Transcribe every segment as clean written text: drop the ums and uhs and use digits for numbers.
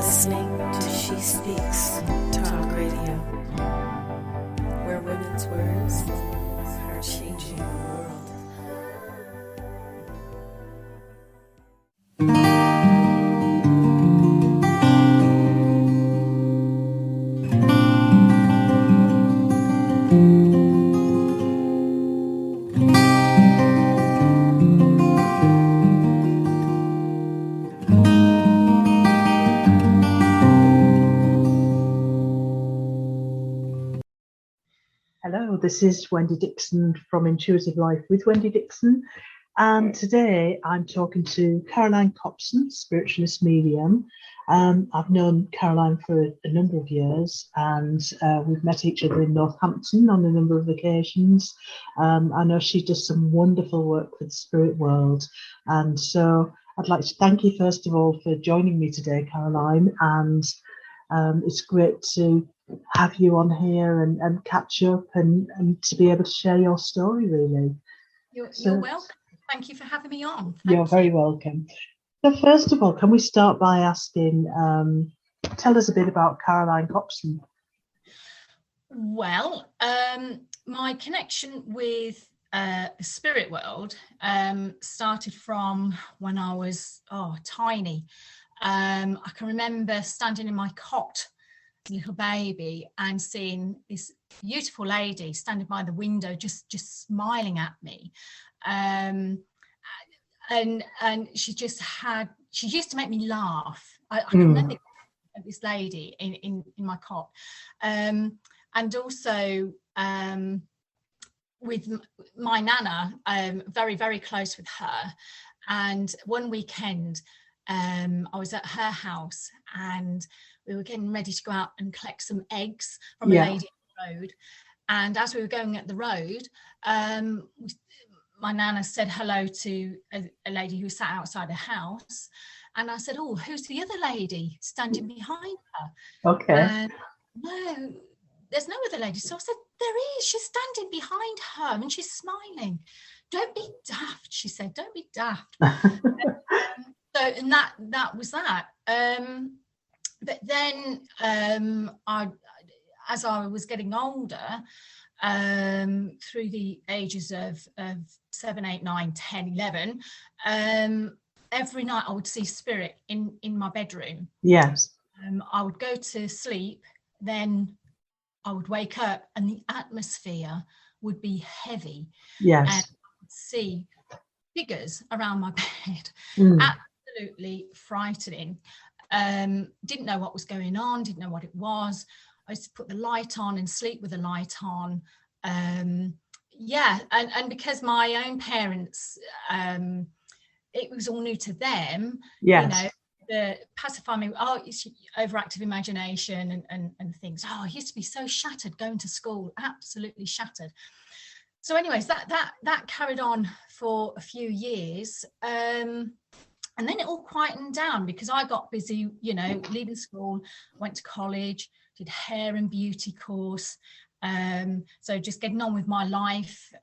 listening to She Speaks Talk Radio, where women's words are changing the world. Hello, this is Wendy Dixon from Intuitive Life with Wendy Dixon, and today I'm talking to Caroline Copson, spiritualist medium. I've known Caroline for a number of years, and we've met each other in Northampton on a number of occasions. I know she does some wonderful work for the spirit world, and so I'd like to thank you first of all for joining me today, Caroline, and it's great to have you on here and catch up and to be able to share your story, really. You're welcome. Thank you for having me on. You're very welcome. So first of all, can we start by asking, tell us a bit about Caroline Copson. Well, my connection with the spirit world started from when I was tiny. I can remember standing in my cot, little baby, and seeing this beautiful lady standing by the window just smiling at me, and she used to make me laugh. I can remember this lady in my cot, and also with my nana, very, very close with her. And one weekend I was at her house and we were getting ready to go out and collect some eggs from a lady on the road. And as we were going at the road, my nana said hello to a lady who sat outside the house. And I said, "Oh, who's the other lady standing behind her?" Okay. And no, there's no other lady. So I said, "There is, she's standing behind her and she's smiling." "Don't be daft," she said, "don't be daft." So, and that was that. But then as I was getting older, through the ages of 7, 8, 9, 10, 11, every night I would see spirit in my bedroom. Yes. I would go to sleep, then I would wake up and the atmosphere would be heavy. Yes. And I would see figures around my bed. Absolutely frightening. Didn't know what was going on, didn't know what it was. I used to put the light on and sleep with the light on. And because my own parents, it was all new to them. Yes. The pacify me, it's overactive imagination and things. I used to be so shattered going to school, absolutely shattered. So anyways, that carried on for a few years. And then it all quietened down because I got busy, leaving school, went to college, did hair and beauty course. So just getting on with my life,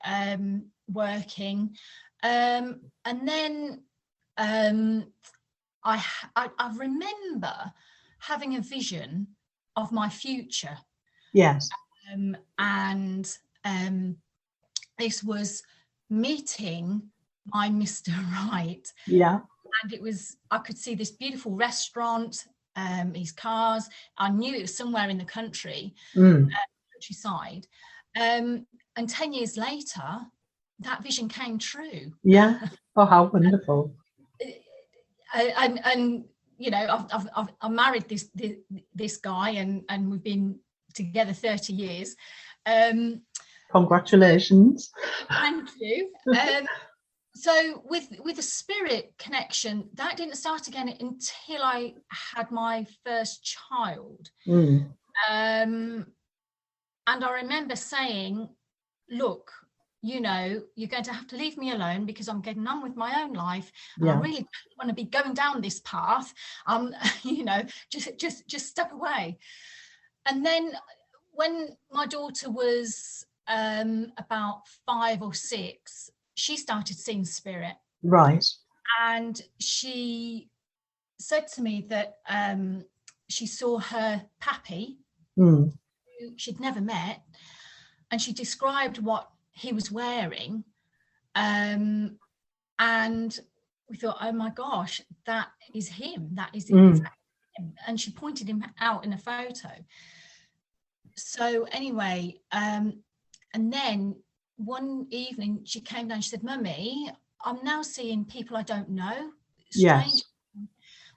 working. And then I remember having a vision of my future. Yes. And this was meeting my Mr. Right. Yeah. And I could see this beautiful restaurant, these cars. I knew it was somewhere in the country, countryside. And 10 years later, that vision came true. Yeah. Oh, how wonderful. And I've married this guy and we've been together 30 years. Congratulations. Thank you. So with the spirit connection, that didn't start again until I had my first child. And I remember saying, "Look, you're going to have to leave me alone because I'm getting on with my own life. And I really don't want to be going down this path. Just step away." And then when my daughter was about 5 or 6, she started seeing spirit. Right. And she said to me that she saw her pappy, Mm. who she'd never met, and she described what he was wearing, and we thought, oh my gosh, that is him. That is exactly him. And she pointed him out in a photo. So anyway, and then one evening she came down, she said, Mummy, I'm now seeing people I don't know, strange. Yes.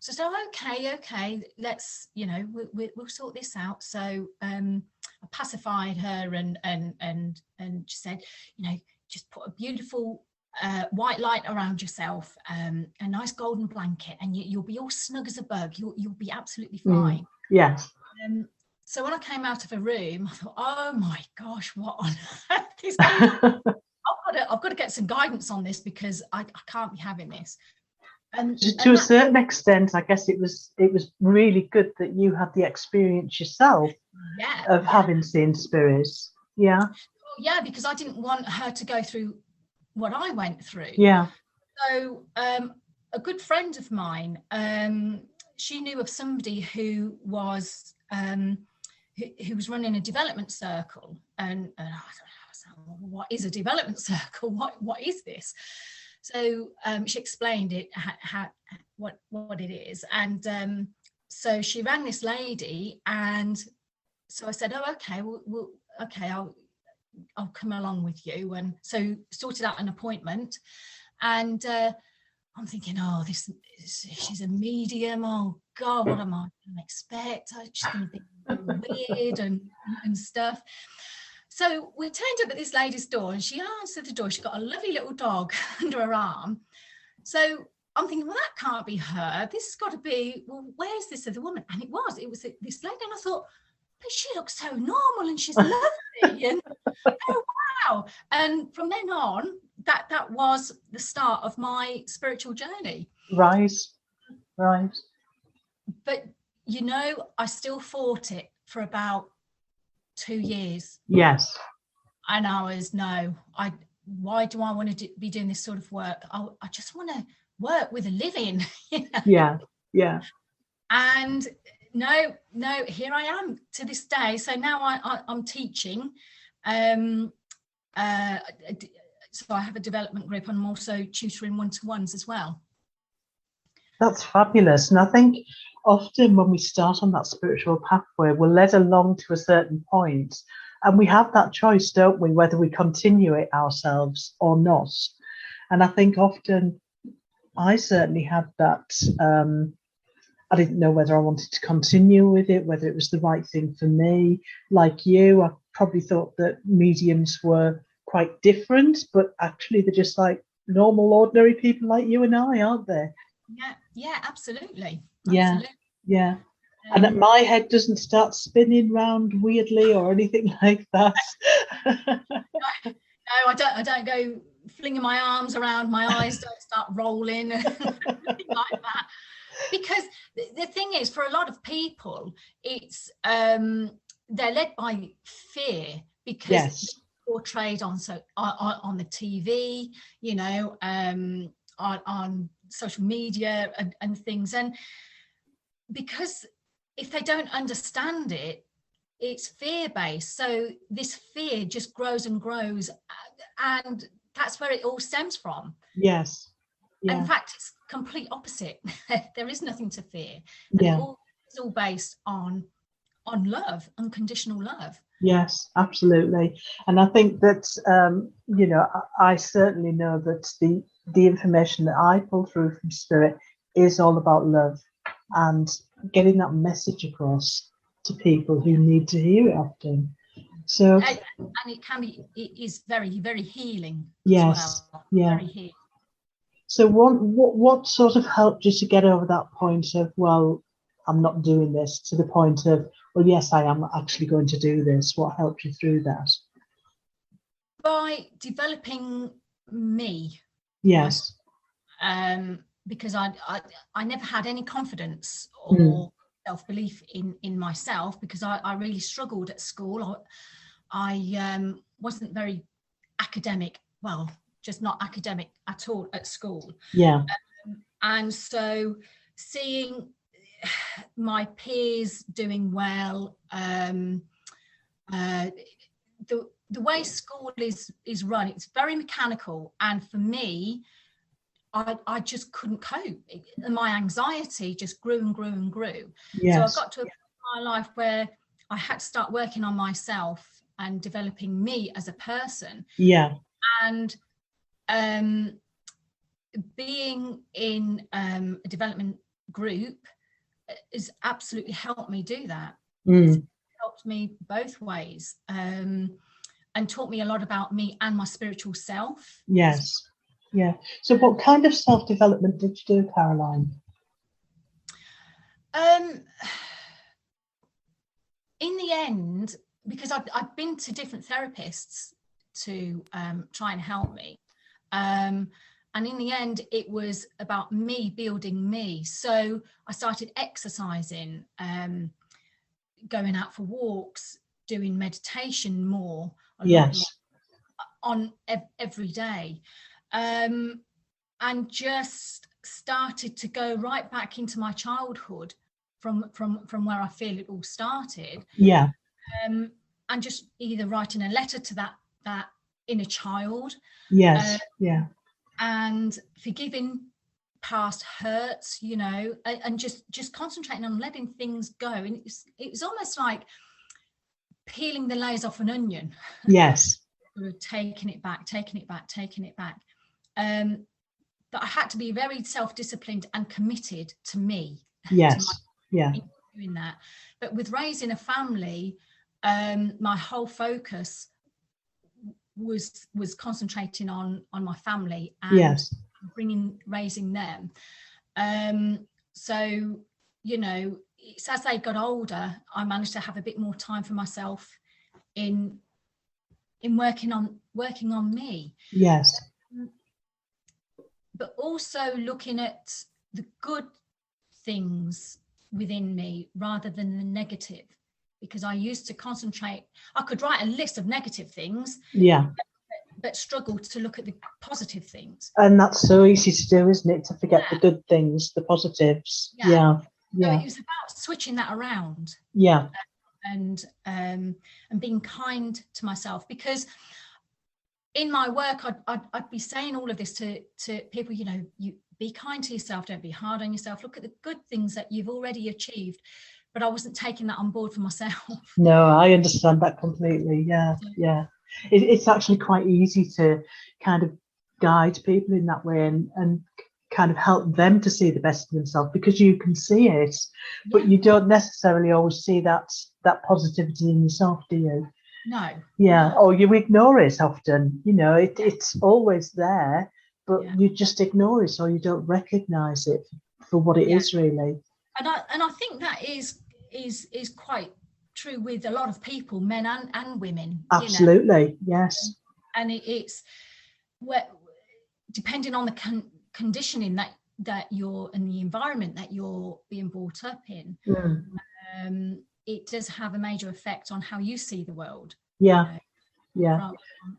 So I said, oh, okay, let's, we'll sort this out. So I pacified her and she said, just put a beautiful white light around yourself, a nice golden blanket, and you'll be all snug as a bug. You'll be absolutely fine. Yes. So when I came out of a room, I thought, oh my gosh, what on earth is going on? I've got to get some guidance on this, because I can't be having this. And to a certain extent, I guess it was really good that you had the experience yourself of having seen spirits. Yeah. Yeah, because I didn't want her to go through what I went through. Yeah. So a good friend of mine, she knew of somebody who was running a development circle, and I thought, what is a development circle? What is this? So she explained it, what it is, and so she rang this lady, and so I said, oh, okay, okay, I'll come along with you, and so sorted out an appointment, and I'm thinking, oh, she's a medium. Oh God, what am I going to expect? She's going to be weird and stuff. So we turned up at this lady's door, and she answered the door. She got a lovely little dog under her arm. So I'm thinking, well, that can't be her. This has got to be, well, where's this other woman? And it was this lady. And I thought, but she looks so normal and she's lovely. And oh, wow. And from then on, that was the start of my spiritual journey. Right. But, I still fought it for about 2 years. Yes. And I was, why do I want to be doing this sort of work? I just want to work with a living. Yeah. And no, here I am to this day. So now I'm teaching. So I have a development group, and I'm also tutoring one-to-ones as well. That's fabulous. And I think often when we start on that spiritual pathway, we're led along to a certain point, and we have that choice, don't we, whether we continue it ourselves or not. And I think often I certainly had that. I didn't know whether I wanted to continue with it, whether it was the right thing for me. Like you, I probably thought that mediums were quite different, but actually they're just like normal, ordinary people like you and I, aren't they? Yeah, absolutely. Yeah. And my head doesn't start spinning round weirdly or anything like that. No, I don't go flinging my arms around, my eyes don't start rolling, anything like that. Because the thing is, for a lot of people, it's they're led by fear, because it's portrayed on the TV, on social media and things, and because if they don't understand it, it's fear-based. So this fear just grows and grows, and that's where it all stems from. Yes. Yeah. In fact, it's complete opposite. There is nothing to fear. And it's all based on love, unconditional love. Yes, absolutely. And I think that, I certainly know that the information that I pull through from Spirit is all about love and getting that message across to people who need to hear it often. So, and it is very, very healing. Yes. As well. Yeah. Very healing. So what sort of helped you to get over that point of, well, I'm not doing this, to the point of, well, yes, I am actually going to do this? What helped you through that? By developing me. Yes. Because I never had any confidence or self-belief in myself, because I really struggled at school. I wasn't very academic, well, just not academic at all at school. Yeah. And so seeing my peers doing well, the way school is run, it's very mechanical, and for me, I just couldn't cope, and my anxiety just grew and grew and grew. So I got to a point in my life where I had to start working on myself and developing me as a person. And being in a development group has absolutely helped me do that. It's helped me both ways, and taught me a lot about me and my spiritual self. So what kind of self-development did you do, Caroline? In the end, because I've been to different therapists to try and help me, and in the end it was about me building me. So I started exercising, going out for walks, doing meditation more, on every day, and just started to go right back into my childhood from where I feel it all started. And just either writing a letter to that inner child, and forgiving past hurts, you know, and just concentrating on letting things go. And it was almost like peeling the layers off an onion. Sort of taking it back. But I had to be very self-disciplined and committed to me. Doing that. But with raising a family, my whole focus was concentrating on my family and raising them. So, you know, it's as they got older, I managed to have a bit more time for myself in working on me. But also looking at the good things within me rather than the negative, because I used to concentrate. I could write a list of negative things, but struggle to look at the positive things. And that's so easy to do, isn't it? To forget the good things, the positives. So it was about switching that around. And being kind to myself, because in my work I'd be saying all of this to people, you know, you be kind to yourself, don't be hard on yourself, look at the good things that you've already achieved. But I wasn't taking that on board for myself. No, I understand that completely. It's actually quite easy to kind of guide people in that way and kind of help them to see the best in themselves, because you can see it, but you don't necessarily always see that positivity in yourself, do you? No. Or you ignore it often, you know, it's always there, but you just ignore it, or you don't recognize it for what it is really. And I think that is quite true with a lot of people, men and women. Absolutely, you know? Yes. And it's depending on the conditioning that you're in, the environment that you're being brought up in, it does have a major effect on how you see the world. From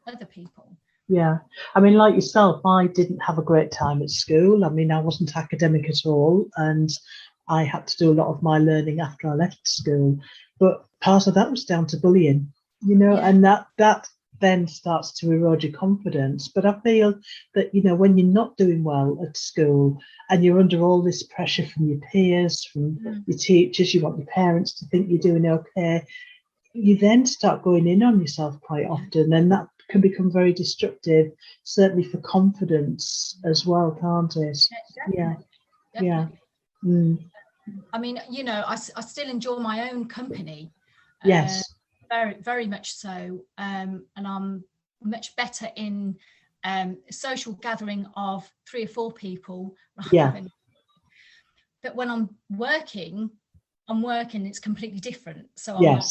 other people. I mean, like yourself, I didn't have a great time at school. I mean, I wasn't academic at all, and I had to do a lot of my learning after I left school. But part of that was down to bullying, you know, and that then starts to erode your confidence. But I feel that, you know, when you're not doing well at school and you're under all this pressure from your peers, from your teachers, you want your parents to think you're doing okay, you then start going in on yourself quite often, and that can become very destructive, certainly for confidence as well, can't it? Definitely. I mean, you know, I still enjoy my own company. Very, very much so. And I'm much better in social gathering of 3 or 4 people. But when I'm working, it's completely different. So I'm not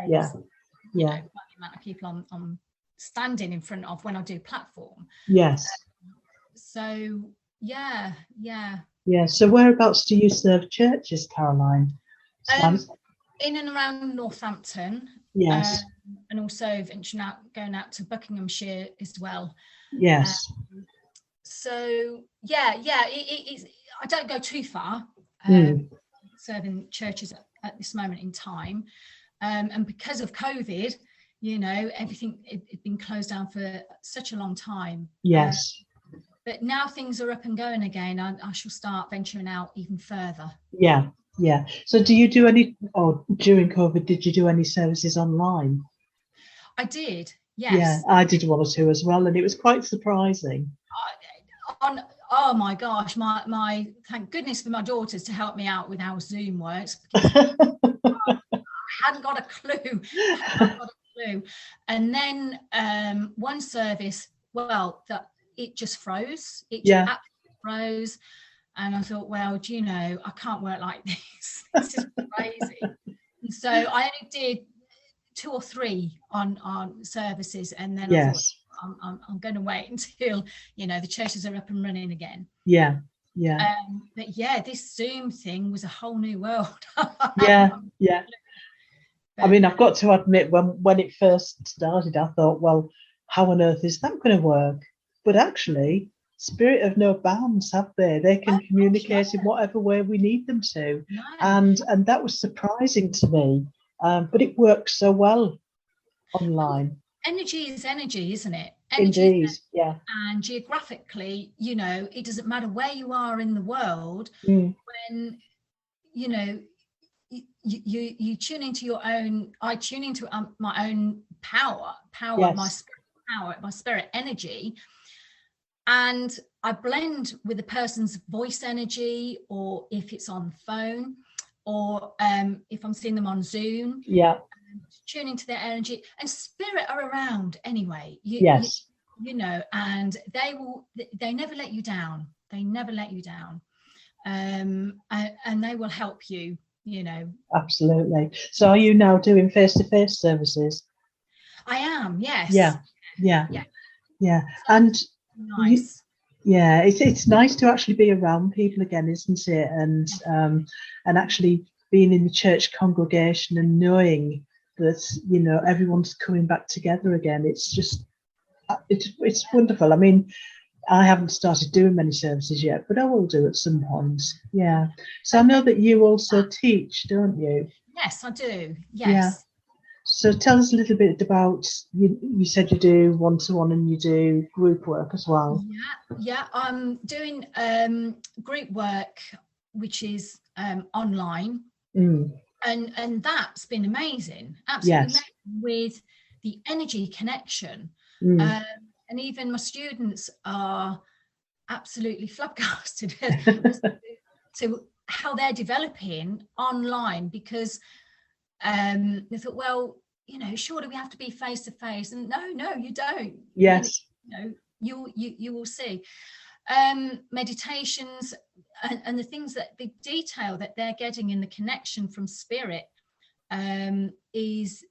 you know, the amount of people I'm standing in front of when I do platform. So so whereabouts do you serve churches, Caroline? In and around Northampton, and also venturing out, going out to Buckinghamshire as well. So it's, I don't go too far, serving churches at this moment in time. And because of COVID, you know, everything had been closed down for such a long time. Yes. But now things are up and going again. I shall start venturing out even further. Yeah, yeah. So do you do any, or during COVID, did you do any services online? I did, yes. Yeah, I did one or two as well, and it was quite surprising. Oh my gosh, my thank goodness for my daughters to help me out with how Zoom works, because I hadn't got a clue. And then one service, well, it just froze. It just absolutely froze. And I thought, well, do you know, I can't work like this. This is crazy. And so I only did 2 or 3 on services, and then I thought, I'm going to wait until, you know, the churches are up and running again. Yeah. But yeah, this Zoom thing was a whole new world. Yeah. But, I mean, I've got to admit, when it first started, I thought, well, how on earth is that going to work? But actually, spirit of no bounds, have they? They can communicate in whatever way we need them to. No. And that was surprising to me. But it works so well online. Energy is energy, isn't it? Indeed, yeah. And geographically, you know, it doesn't matter where you are in the world. When, you know, you tune into your own, I tune into my own power, yes. my spirit energy, and I blend with the person's voice energy, or if it's on phone, or if I'm seeing them on Zoom. Yeah. Tune into their energy, and spirit are around anyway. Yes. You know, and they never let you down. They never let you down. And they will help you, you know. Absolutely. So are you now doing face-to-face services? I am, yes. Yeah. And nice. It's nice to actually be around people again, isn't it? And actually being in the church congregation and knowing that, you know, everyone's coming back together again. It's just, it's wonderful. I mean, I haven't started doing many services yet, but I will do at some point. Yeah. So I know that you also teach, don't you? Yes, I do. Yes. Yeah. So tell us a little bit about, you said you do one-to-one and you do group work as well. Yeah. I'm doing group work, which is online. And that's been amazing, absolutely amazing, with the energy connection. And even my students are absolutely flabbergasted to how they're developing online, because they thought, well, you know, surely we have to be face to face, and no, you don't. Yes. You will see meditations and the things that the detail that they're getting in the connection from spirit is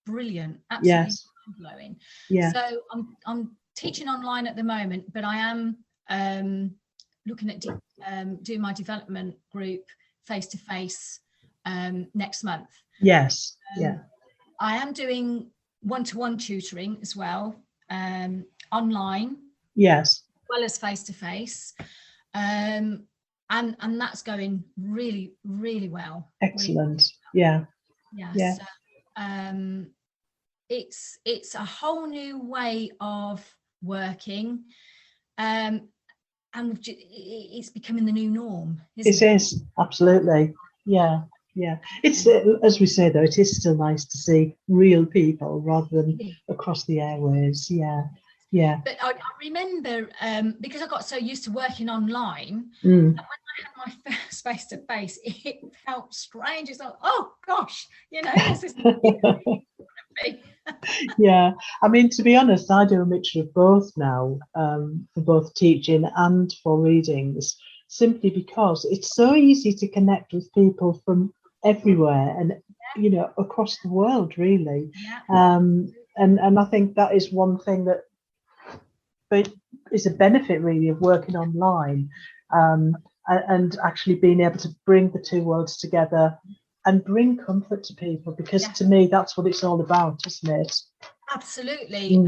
brilliant, absolutely mind-blowing. Yeah. So I'm teaching online at the moment, but I am looking at doing my development group face to face next month. Yes. I am doing one-to-one tutoring as well, online. Yes. As well as face to face, and that's going really, really well. Excellent. Really well. Yeah. So, it's a whole new way of working, and it's becoming the new norm. It is, absolutely. Yeah. It's as we say though, it is still nice to see real people rather than across the airwaves. Yeah. But I remember, because I got so used to working online, that when I had my first face-to-face, it felt strange. It's like, oh gosh, you know, this is Yeah, I mean, to be honest, I do a mixture of both now, for both teaching and for readings, simply because it's so easy to connect with people from everywhere and, you know, across the world, really. And I think that is one thing that is a benefit, really, of working online, and actually being able to bring the two worlds together and bring comfort to people, because to me, that's what it's all about, isn't it? Absolutely.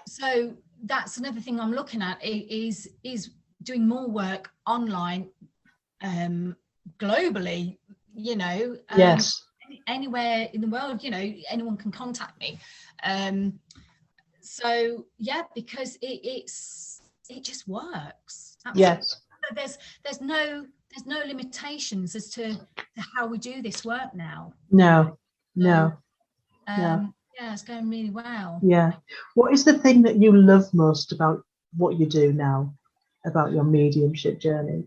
So that's another thing I'm looking at is doing more work online, globally, you know, Yes. anywhere in the world, you know, anyone can contact me. So yeah, because it just works. Absolutely. Yes. There's no limitations as to how we do this work now. No. So, No. No. yeah, it's going really well. Yeah. What is the thing that you love most about what you do now, about your mediumship journey,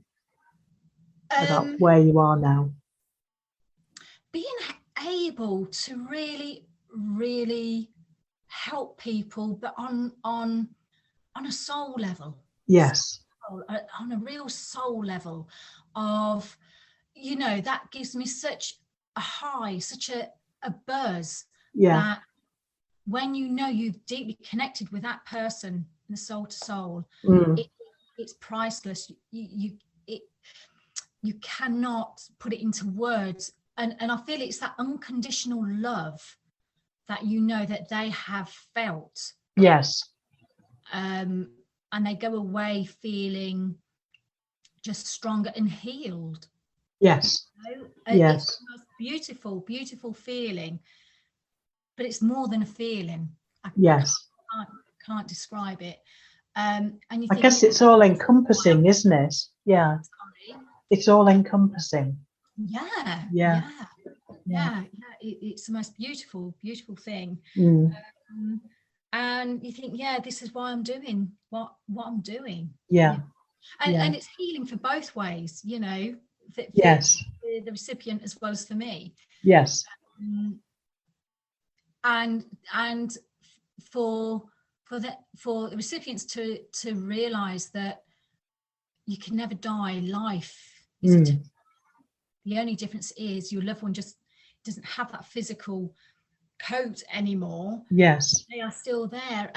about where you are now? Being able to really help people, but on a soul level. Yes. On a real soul level of, you know, that gives me such a high, such a buzz. Yeah. That when you know you've deeply connected with that person, the soul to soul, it's priceless. You cannot put it into words. And I feel it's that unconditional love that you know that they have felt. Yes. And they go away feeling just stronger and healed. Yes. You know? Yes. It's the most beautiful feeling. But it's more than a feeling. I can't describe it. And you think, guess it's all encompassing, isn't it? Yeah. Sorry. It's all encompassing. Yeah. It's the most beautiful thing. And you think, yeah, this is why I'm doing what I'm doing. Yeah. And it's healing for both ways, you know. For the recipient as well as for me. Yes. And for the recipients to realize that you can never die. Life is the only difference is your loved one just doesn't have that physical coat anymore. Yes, they are still there.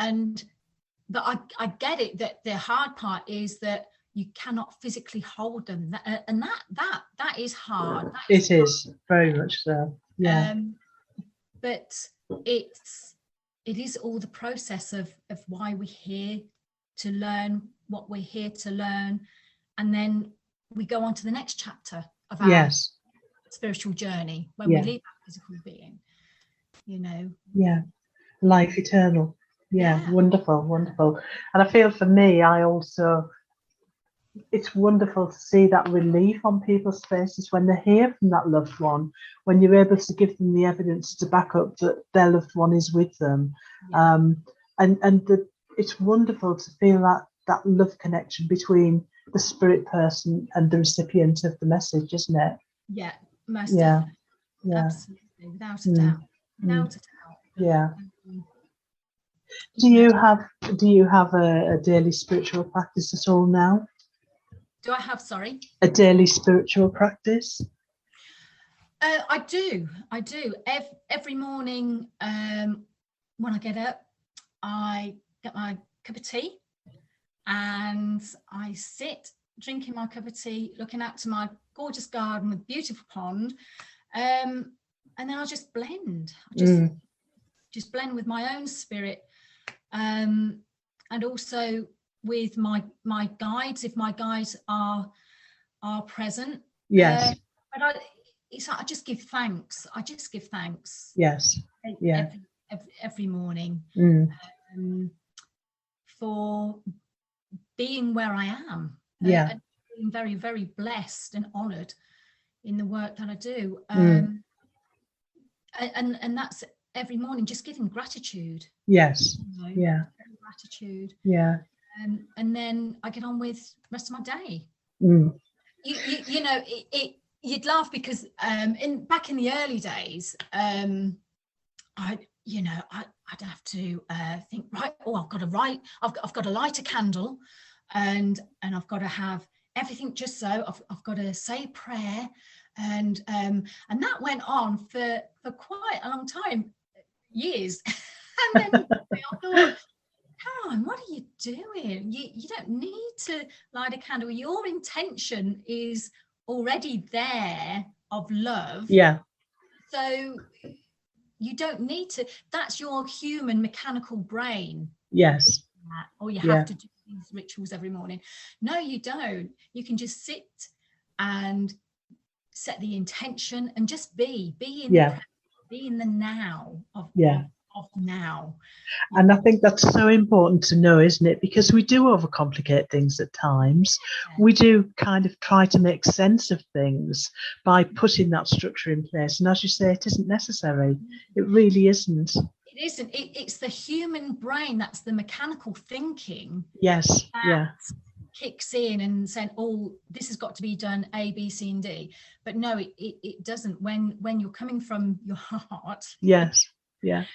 But I get it, that the hard part is that you cannot physically hold them, and that is hard. It is very much so. Yeah. But it is all the process of why we're here to learn what we're here to learn, and then we go on to the next chapter of our spiritual journey when we leave our physical being, you know. Life eternal. Wonderful. And I feel for me, it's wonderful to see that relief on people's faces when they hear from that loved one, when you're able to give them the evidence to back up that their loved one is with them. It's wonderful to feel that love connection between the spirit person and the recipient of the message, isn't it? Yeah, most definitely. Absolutely, without a doubt. Yeah. Do you have a daily spiritual practice at all now? Do I have, sorry? A daily spiritual practice? I do. Every morning when I get up, I get my cup of tea and I sit drinking my cup of tea, looking out to my gorgeous garden with beautiful pond, and then I just blend. Just blend with my own spirit, and also with my guides, if my guides are present. Yes. But it's like I just give thanks. Yes. Every morning for being where I am. And being very, very blessed and honoured in the work that I do. And that's every morning, just giving gratitude. Yes. You know, gratitude. Yeah. And then I get on with the rest of my day. You know, you'd laugh because back in the early days, I'd have to think, right, I've got to light a candle, and I've got to have everything just so. I've got to say a prayer, and that went on for quite a long time, years. And then I thought, Caroline, what are you doing? You don't need to light a candle. Your intention is already there of love. Yeah. So you don't need to. That's your human mechanical brain. Yes. Or you have to do these rituals every morning. No, you don't. You can just sit and set the intention, and just be in the now of now. And I think that's so important to know, isn't it? Because we do overcomplicate things at times. We do kind of try to make sense of things by putting that structure in place. And as you say, it isn't necessary. It really isn't. It isn't. It's the human brain, that's the mechanical thinking. Yes. Kicks in and saying, oh, this has got to be done A, B, C, and D. But no, it doesn't. When you're coming from your heart. Yes. Yeah.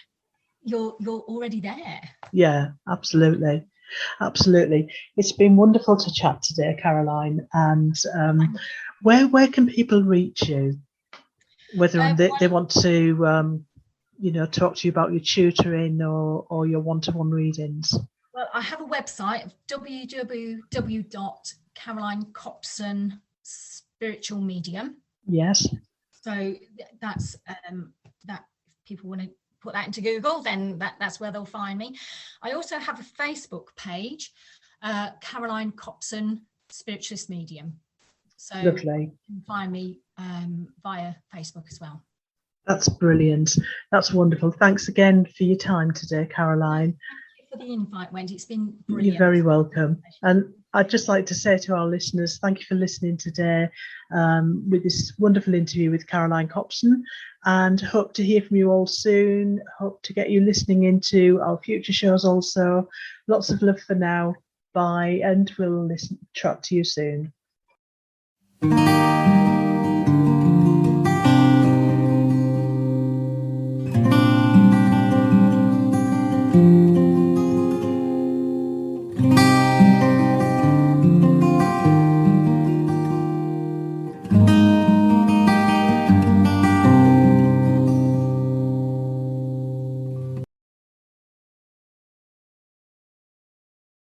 You're already there. Yeah, absolutely. It's been wonderful to chat today, Caroline. And where can people reach you? Whether they want to talk to you about your tutoring or your one-to-one readings. Well, I have a website of www.Caroline Copson Spiritual Medium. Yes. So that's that. If people want to put that into Google, then that's where they'll find me. I also have a Facebook page, Caroline Copson Spiritualist Medium. So lovely. You can find me via Facebook as well. That's brilliant. That's wonderful. Thanks again for your time today, Caroline. For the invite, Wendy. It's been brilliant. You're very welcome. And I'd just like to say to our listeners, thank you for listening today with this wonderful interview with Caroline Copson, and hope to hear from you all soon. Hope to get you listening into our future shows also. Lots of love for now. Bye, and we'll chat to you soon.